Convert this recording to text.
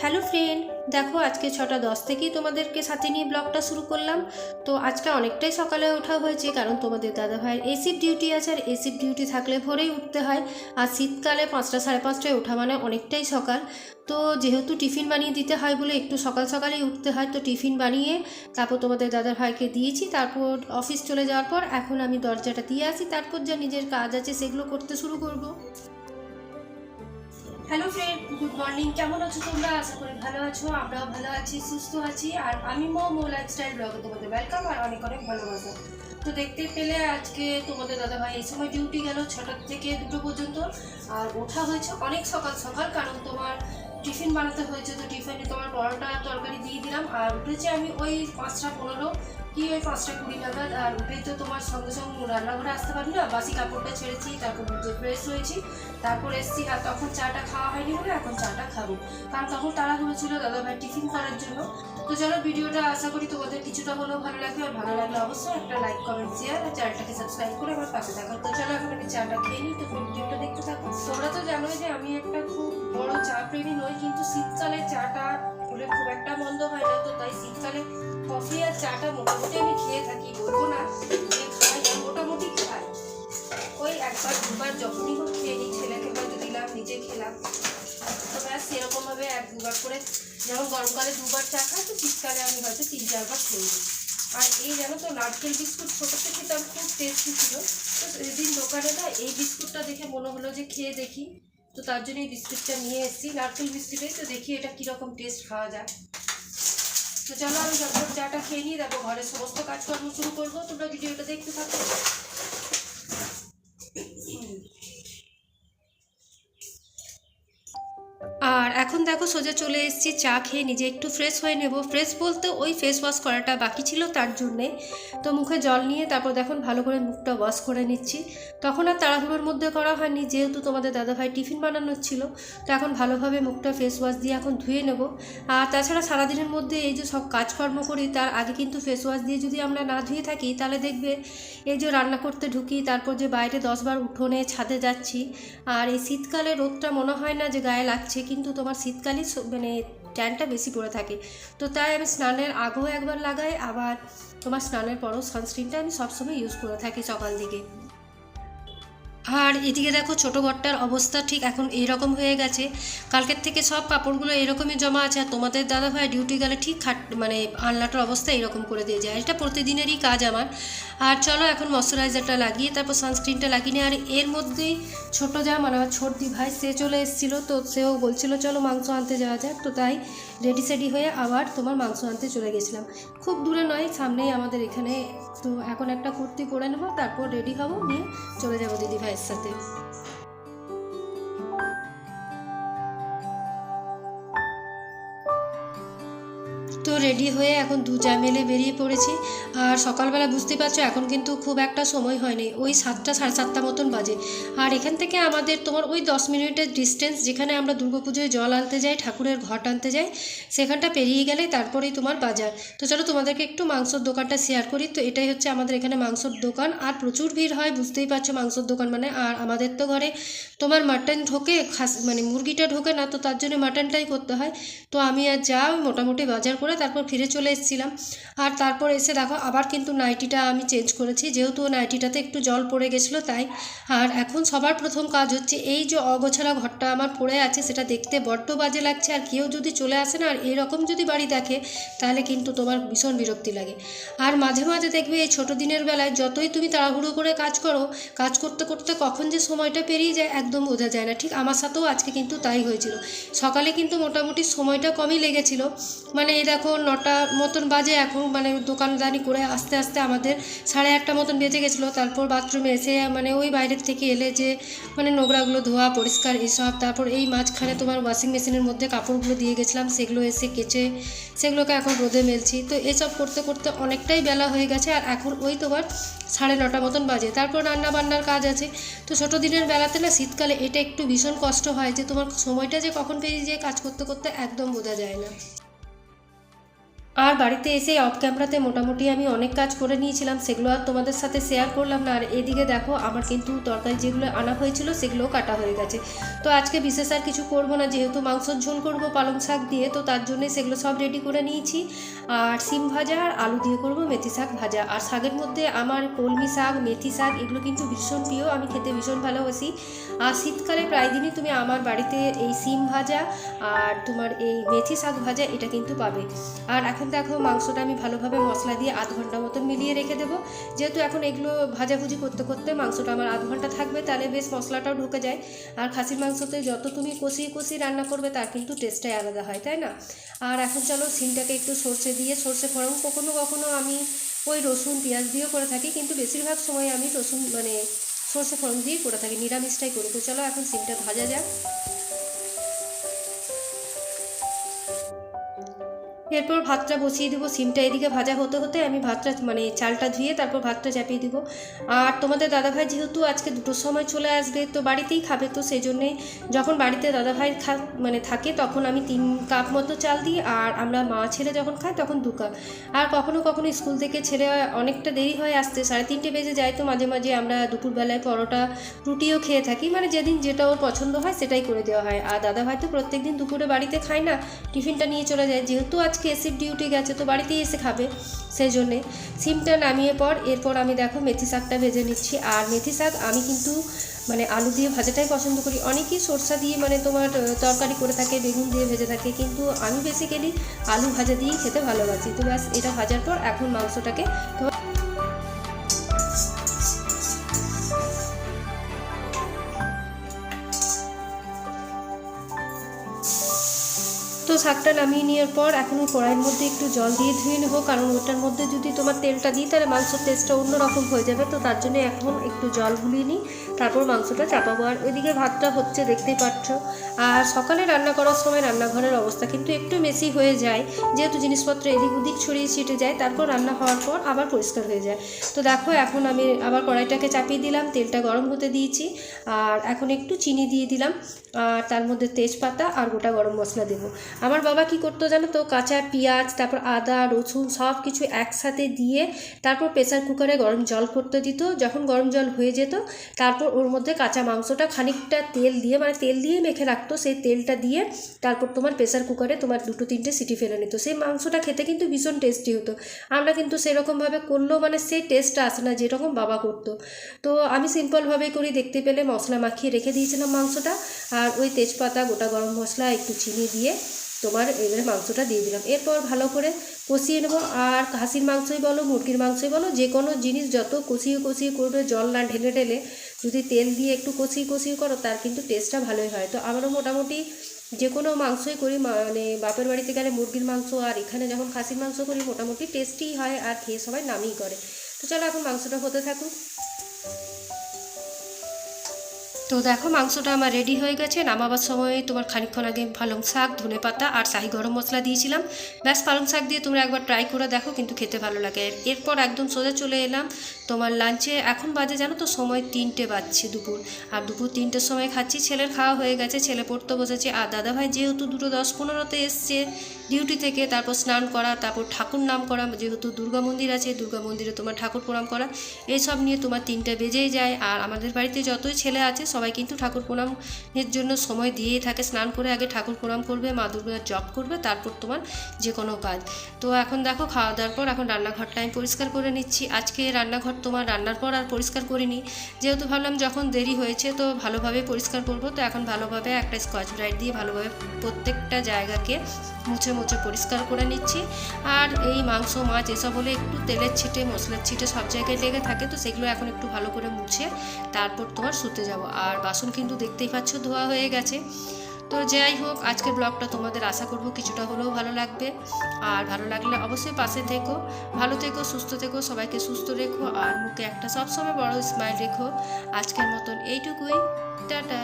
Hello friend, দেখো আজকে 6টা 10 থেকেই তোমাদেরকে সাথে নিয়ে ব্লগটা শুরু করলাম। তো আজকে অনেকটাই সকালে ওঠা হয়েছে, কারণ তোমাদের দাদাভাইয়ের এসির ডিউটি আছে, আর এসির ডিউটি থাকলে ভোরেই উঠতে হয়। আর শীতকালে 5টা সাড়ে 5টায় ওঠা মানে অনেকটাই সকাল। তো যেহেতু টিফিন বানিয়ে দিতে হয় বলে একটু সকাল সকালেই উঠতে হয়, তো টিফিন বানিয়ে তারপর তোমাদের দাদাভাইকে দিয়েছি। তারপর অফিস চলে যাওয়ার পর এখন আমি দরজাটা দিয়ে আসি, তারপর যা নিজের কাজ আছে সেগুলো করতে শুরু করব। Hello friend, good morning. কেমন আছো তোমরা? আশা করি ভালো আছো। আমরাও ভালো আছি, সুস্থ আছি। আর আমি মো লাইফস্টাইল ব্লগে তোমাদের ওয়েলকাম আর অনেক অনেক ভালোবাসা। তো দেখতে পেলে আজকে তোমাদের দাদাভাই এই সময় ডিউটি গেল 6টা থেকে 2টো পর্যন্ত। আর ওঠা হয়েছে অনেক সকাল সকাল, কারণ তোমার টিফিন বানাতে হয়েছে। তো টিফিনে তোমার পরোটা তরকারি দিয়ে দিলাম। আর উঠেছে আমি ওই 5টা 15 কি ওই 5টা 20 নাগাদ। আর উঠে তো তোমার সঙ্গে সঙ্গে রান্নাঘরে আসতে পারি না, বাসি কাপড়টা ছেড়েছি, তারপর ফ্রেশ হয়েছি, তারপর এসছি। আর তখন চাটা খাওয়া হয়নি বলে এখন চাটা খাবো, কারণ তখন তাড়াহুড়ো ছিল দাদাভাই টিফিন করার জন্য। তো চলো, ভিডিওটা আশা করি তোমাদের কিছুটা হলেও ভালো লাগবে। আর ভালো লাগলে অবশ্যই একটা লাইক কমেন্ট শেয়ার আর চ্যানেলটাকে সাবস্ক্রাইব করে আমার পাশে থাকো। তো চলো এখন আমি চাটা খেয়ে নিই, তো ভিডিওটা দেখতে থাকো। তোমরা তো জানোই যে আমি একটা খুব বড় চা প্রেমী নই, কিন্তু শীতকালে চাটা হলে খুব একটা মন্দ হয় না। তো তাই শীতকালে কফি আর চাটা মোটামুটি আমি খেয়ে থাকি, বলবো না যে খাই না, মোটামুটি খাই। ওই একবার দুবার যখনই হোক খেয়ে নিই, ছেলেকে হয়তো দিলাম, নিজে খেলাম। তো ব্যাস সেরকমভাবে 1-2বার করে, যেমন গরমকালে 2বার চা খাই, তো শীতকালে আমি হয়তো 3-4বার খেয়ে নিই। আর এই জানো তো নারকেল বিস্কুট ছোটোতে খেতাম, খুব টেস্টি ছিল। তো সেদিন দোকানে না এই বিস্কুটটা দেখে মনে হলো যে খেয়ে দেখি। তো তার জন্য এই বিস্কুটটা নিয়ে এসেছি, নারকেল বিস্কুটে। তো দেখি এটা কীরকম টেস্ট খাওয়া যায়। তো চলো আমি ঝটপট চাটা খেয়ে নিই, তারপর ঘরের সমস্ত কাজকর্ম শুরু করবো। তোমরা ভিডিওটা দেখতে থাকো। আর এখন দেখো সোজা চলে এসেছি চা খেয়ে নিজে একটু ফ্রেশ হয়ে নেব। ফ্রেশ বলতে ওই ফেস ওয়াশ করাটা বাকি ছিল, তার জন্যে। তো মুখে জল নিয়ে তারপর দেখুন ভালো করে মুখটা ওয়াশ করে নিচ্ছি। তখন আর তাড়াহুড়োর মধ্যে করা হয়নি, যেহেতু তোমাদের দাদাভাই টিফিন বানানোর ছিল। তো এখন ভালোভাবে মুখটা ফেস ওয়াশ দিয়ে এখন ধুয়ে নেব। আর তাছাড়া সারাদিনের মধ্যে এই যে সব কাজকর্ম করি, তার আগে কিন্তু ফেস ওয়াশ দিয়ে যদি আমরা না ধুয়ে থাকি, তাহলে দেখবে এই যে রান্না করতে ঢুকি, তারপর যে বাইরে 10বার উঠোনে ছাদে যাচ্ছি। আর এই শীতকালে রোদটা মনে হয় না যে গায়ে লাগছে, কিন্তু তোমার শীতকালই মানে ট্যানটা বেশি পড়ে থাকে। তো তাই আমি স্নানের আগেও একবার লাগাই, আবার তোমার স্নানের পরও সানস্ক্রিনটা আমি সবসময় ইউজ করে থাকি সকাল দিকে। আর এদিকে দেখো ছোটো ঘরটার অবস্থা ঠিক এখন এইরকম হয়ে গেছে। কালকের থেকে সব কাপড়গুলো এরকমই জমা আছে। আর তোমাদের দাদাভাই ডিউটি গেলে ঠিক মানে আলনাটার অবস্থা এরকম করে দিয়ে যায়। এটা প্রতিদিনেরই কাজ আমার। আর চলো এখন ময়শ্চারাইজারটা লাগিয়ে তারপর সানস্ক্রিনটা লাগিয়ে নিই। আর এর মধ্যেই ছোটো যা মানে আমার ছোটদি ভাই সে চলে এসেছিলো, তো সেও বলছিল চলো মাংস আনতে যাওয়া যাক। তো তাই রেডি সেডি হয়ে আবার তোমার মাংস আনতে চলে গেছিলাম। খুব দূরে নয়, সামনেই আমাদের এখানে। তো এখন একটা কুর্তি পরে নেবো, তারপর রেডি হবো, নিয়ে চলে যাবো দিদি ভাইয়ের সাথে। তো রেডি হয়ে এখন দু যা মেলে বেরিয়ে পড়েছি। আর সকালবেলা বুঝতে পারছো এখন কিন্তু খুব একটা সময় হয়নি, ওই 7টা সাড়ে 7টা মতন বাজে। আর এখান থেকে আমাদের তোমার ওই 10 মিনিটের ডিস্টেন্স, যেখানে আমরা দুর্গাপুজোয় জল আনতে যাই, ঠাকুরের ঘট আনতে যাই, সেখানটা পেরিয়ে গেলেই তারপরেই তোমার বাজার। তো চলো তোমাদেরকে একটু মাংসর দোকানটা শেয়ার করি। তো এটাই হচ্ছে আমাদের এখানে মাংসর দোকান। আর প্রচুর ভিড় হয়, বুঝতেই পারছো মাংসর দোকান মানে। আর আমাদের তো ঘরে তোমার মাটন ঢোকে, মানে মুরগিটা ঢোকে না, তো তার জন্য মাটনটাই করতে হয়। তো আমি আর যা মোটামুটি বাজার করে তারপর ফিরে চলে এসেছিলাম। আর তারপর এসে দেখো আবার কিন্তু নাইটিটা আমি চেঞ্জ করেছি, যেহেতু নাইটিটাতে একটু জল পড়ে গেছিলো তাই। আর এখন সবার প্রথম কাজ হচ্ছে এই যে অগোছালা ঘরটা আমার পড়ে আছে, সেটা দেখতে বড্ড বাজে লাগছে। আর কেউ যদি চলে আসে না আর এরকম যদি বাড়ি দেখে, তাহলে কিন্তু তোমার ভীষণ বিরক্তি লাগে। আর মাঝে মাঝে দেখবে এই ছোটো দিনের বেলায় যতই তুমি তাড়াহুড়ো করে কাজ করো, কাজ করতে করতে কখন যে সময়টা পেরিয়ে যায় একদম বোঝা যায় না। ঠিক আমার সাথেও আজকে কিন্তু তাই হয়েছিল। সকালে কিন্তু মোটামুটি সময়টা কমই লেগেছিল, মানে এই দেখো 9টা মতন বাজে এখন, মানে দোকানদানি করে আস্তে আস্তে আমাদের 8:30 মতন বেজে গেছিলো। তারপর বাথরুমে এসে মানে ওই বাইরের থেকে এলে যে মানে নোংরাগুলো ধোয়া পরিষ্কার এসব, তারপর এই মাঝখানে তোমার ওয়াশিং মেশিনের মধ্যে কাপড়গুলো দিয়ে গেছিলাম, সেগুলো এসে কেচে সেগুলোকে এখন রোদে মেলছি। তো এসব করতে করতে অনেকটাই বেলা হয়ে গেছে। আর এখন ওই তোমার 9:30 মতন বাজে। তারপর রান্না বান্নার কাজ আছে। তো ছোটো দিনের বেলাতে না শীতকালে এটা একটু ভীষণ কষ্ট হয়, যে তোমার সময়টা যে কখন পেরিয়ে যায় কাজ করতে করতে একদম বোঝা যায় না। আর বাড়িতে এসে অফ ক্যামেরাতে মোটামুটি আমি অনেক কাজ করে নিয়েছিলাম, সেগুলো আর তোমাদের সাথে শেয়ার করলাম না। আর এদিকে দেখো আমার কিন্তু তরকারি যেগুলো আনা হয়েছিল সেগুলোও কাটা হয়ে গেছে। তো আজকে বিশেষ আর কিছু করব না, যেহেতু মাংসর ঝোল করব পালং শাক দিয়ে, তো তার জন্যে সেগুলো সব রেডি করে নিয়েছি। আর সিম ভাজা আর আলু দিয়ে করব মেথি শাক ভাজা। আর শাকের মধ্যে আমার কলমি শাক, মেথি শাক এগুলো কিন্তু ভীষণ প্রিয়, আমি খেতে ভীষণ ভালোবাসি। আর শীতকালে প্রায় দিনই তুমি আমার বাড়িতে এই সিম ভাজা আর তোমার এই মেথি শাক ভাজা এটা কিন্তু পাবে। আর এখন দেখো মাংসটা আমি ভালোভাবে মশলা দিয়ে আধ ঘন্টা মতন মিলিয়ে রেখে দেবো, যেহেতু এখন এগুলো ভাজাভুজি করতে করতে মাংসটা আমার আধ ঘন্টা থাকবে, তাহলে বেশ মশলাটাও ঢুকে যায়। আর খাসির মাংসতে যত তুমি কষিয়ে কষিয়ে রান্না করবে তার কিন্তু টেস্টটাই আলাদা হয়, তাই না? আর এখন চলো সিমটাকে একটু সর্ষে দিয়ে, সর্ষে ফোড়ন কখনো কখনো আমি ওই রসুন পেঁয়াজ দিয়েও করে থাকি, কিন্তু বেশিরভাগ সময় আমি রসুন মানে সর্ষে ফোড়ন দিয়েই করে থাকি, নিরামিষটাই করি। তো চলো এখন সিমটা ভাজা যাক। এরপর ভাতটা বসিয়ে দেবো, সিমটা এদিকে ভাজা হতে হতে আমি ভাতটা মানে চালটা ধুয়ে তারপর ভাতটা চাপিয়ে দেবো। আর তোমাদের দাদাভাই যেহেতু আজকে 2টোর সময় চলে আসবে, তো বাড়িতেই খাবে, তো সেই জন্যে যখন বাড়িতে দাদাভাই মানে থাকে তখন আমি 3 কাপ মতো চাল দিই, আর আমরা মা ছেলে যখন খাই তখন 2 কাপ। আর কখনো কখনো স্কুল থেকে ছেলে অনেকটা দেরি হয় আসতে, 3:30 বেজে যায়, তো মাঝে মাঝে আমরা দুপুরবেলায় পরোটা রুটিও খেয়ে থাকি, মানে যেদিন যেটা ওর পছন্দ হয় সেটাই করে দেওয়া হয়। আর দাদাভাই তো প্রত্যেকদিন দুপুরে বাড়িতে খায় না, টিফিনটা নিয়ে চলে যায়, যেহেতু আজকে এসির ডিউটি গেছে তো বাড়িতেই এসে খাবে, সেই জন্যে সিমটা নামিয়ে এরপর আমি দেখো মেথি শাকটা ভেজে নিচ্ছি। আর মেথি শাক আমি কিন্তু মানে আলু দিয়ে ভাজাটাই পছন্দ করি, অনেকেই সরষা দিয়ে মানে তোমার তরকারি করে থাকে, বেগুন দিয়ে ভেজে থাকে, কিন্তু আমি বেসিক্যালি আলু ভাজা দিয়েই খেতে ভালোবাসি। তো ব্যাস এটা ভাজার পর এখন মাংসটাকে তো শাকটা নামিয়ে নেওয়ার পর এখন কড়াইয়ের মধ্যে একটু জল দিয়ে ধুয়ে নেবো, কারণ ওটার মধ্যে যদি তোমার তেলটা দিই তাহলে মাংসের টেস্টটা অন্যরকম হয়ে যাবে। তো তার জন্য এখন একটু জল গুলিয়ে নিই, তারপর মাংসটা চাপাবো। আর ওইদিকে ভাতটা হচ্ছে দেখতেই পাচ্ছ। আর সকালে রান্না করার সময় রান্নাঘরের অবস্থা কিন্তু একটু মেসি হয়ে যায়, যেহেতু জিনিসপত্র এদিক ওদিক ছড়িয়ে ছিটে যায়, তারপর রান্না হওয়ার পর আবার পরিষ্কার হয়ে যায়। তো দেখো এখন আমি আবার কড়াইটাকে চাপিয়ে দিলাম, তেলটা গরম হতে দিয়েছি, আর এখন একটু চিনি দিয়ে দিলাম, আর তার মধ্যে তেজপাতা আর গোটা গরম মশলা দেবো। আমার বাবা কি করতো জানো তো, কাঁচা পেঁয়াজ তারপর আদা রসুন সব কিছু একসাথে দিয়ে তারপর প্রেসার কুকারে গরম জল করতে দিত, যখন গরম জল হয়ে যেত তারপর ওর মধ্যে কাঁচা মাংসটা খানিকটা তেল দিয়ে মানে তেল দিয়ে মেখে রাখতো, সেই তেলটা দিয়ে তারপর তোমার প্রেসার কুকারে তোমার 2-3টে সিটি ফেলে নিত। সেই মাংসটা খেতে কিন্তু ভীষণ টেস্টি হতো। আমরা কিন্তু সেরকমভাবে করলেও মানে সেই টেস্টটা আসে না যেরকম বাবা করতো। তো আমি সিম্পলভাবেই করি, দেখতে পেলে মশলা মাখিয়ে রেখে দিয়েছিলাম মাংসটা, আর ওই তেজপাতা গোটা গরম মশলা একটু চিনি দিয়ে তোমার এবারে মাংসটা দিয়ে দিলাম। এরপর ভালো করে কষিয়ে নেবো। আর খাসির মাংসই বলো মুরগির মাংসই বলো, যে কোনো জিনিস যত কষিয়ে কষিয়ে করবে, জল না ঢেলে ঢেলে যদি তেল দিয়ে একটু কষিয়ে কষিয়ে করো তার কিন্তু টেস্টটা ভালোই হয়। তো আমারও মোটামুটি যে কোনো মাংসই করি, মানে বাপের বাড়িতে গেলে মুরগির মাংস আর এখানে যখন খাসির মাংস করি মোটামুটি টেস্টিই হয়, আর খেয়ে সবাই নামই করে। তো চলো এখন মাংসটা হতে থাকুক। তো দেখো মাংসটা আমার রেডি হয়ে গেছে। নামাবার সময় তোমার খানিকক্ষণ আগে পালং শাক ধনেপাতা আর শাহি গরম মশলা দিয়েছিলাম। ব্যাস পালং শাক দিয়ে তোমরা একবার ট্রাই করে দেখো, কিন্তু খেতে ভালো লাগে। এরপর একদম সোজা চলে এলাম তোমার লাঞ্চে। এখন বাজে জানো তো সময় 3টে বাজছে দুপুর, আর দুপুর 3টের সময় খাচ্ছি। ছেলের খাওয়া হয়ে গেছে, ছেলে পড়তে বসেছে। আর দাদাভাই যেহেতু 2:10-15তে এসছে ডিউটি থেকে, তারপর স্নান করা, তারপর ঠাকুর নাম করা, যেহেতু দুর্গা মন্দির আছে, দুর্গা মন্দিরে তোমার ঠাকুর প্রণাম করা, এইসব নিয়ে তোমার 3টা বেজেই যায়। আর আমাদের বাড়িতে যতই ছেলে আছে সবাই কিন্তু ঠাকুর প্রণামের জন্য সময় দিয়েই থাকে। স্নান করে আগে ঠাকুর প্রণাম করবে, মা দুর্গার জপ করবে, তারপর তোমার যে কোনো কাজ। তো এখন দেখো খাওয়া দাওয়ার পর এখন রান্নাঘরটা আমি পরিষ্কার করে নিচ্ছি। আজকে রান্নাঘর তোমার রান্নার পর আর পরিষ্কার করিনি, যেহেতু ভাবলাম যখন দেরি হয়েছে তো ভালোভাবে পরিষ্কার করবো। তো এখন ভালোভাবে একটা স্কচ ব্রাইট দিয়ে ভালোভাবে প্রত্যেকটা জায়গাকে মুছে মুছে পরিষ্কার করে নিচ্ছি। আর এই মাংস মাছ এসব হলে একটু তেলের ছিটে মশলার ছিটে সব জায়গায় লেগে থাকে, তো সেগুলো এখন একটু ভালো করে মুছে তারপর তোমার শুতে যাব। আর বাসন কিন্তু দেখতেই পাচ্ছ ধোয়া হয়ে গেছে। তো যাই হোক, আজকের ব্লগটা তোমাদের আশা করব কিছুটা হলেও ভালো লাগবে। আর ভালো লাগলে অবশ্যই পাশে থেকো, ভালো থেকো, সুস্থ থেকো, সবাইকে সুস্থ রেখো, আর মুখে একটা সবসময় বড় স্মাইল রেখো। আজকের মতন এইটুকুই, টাটা।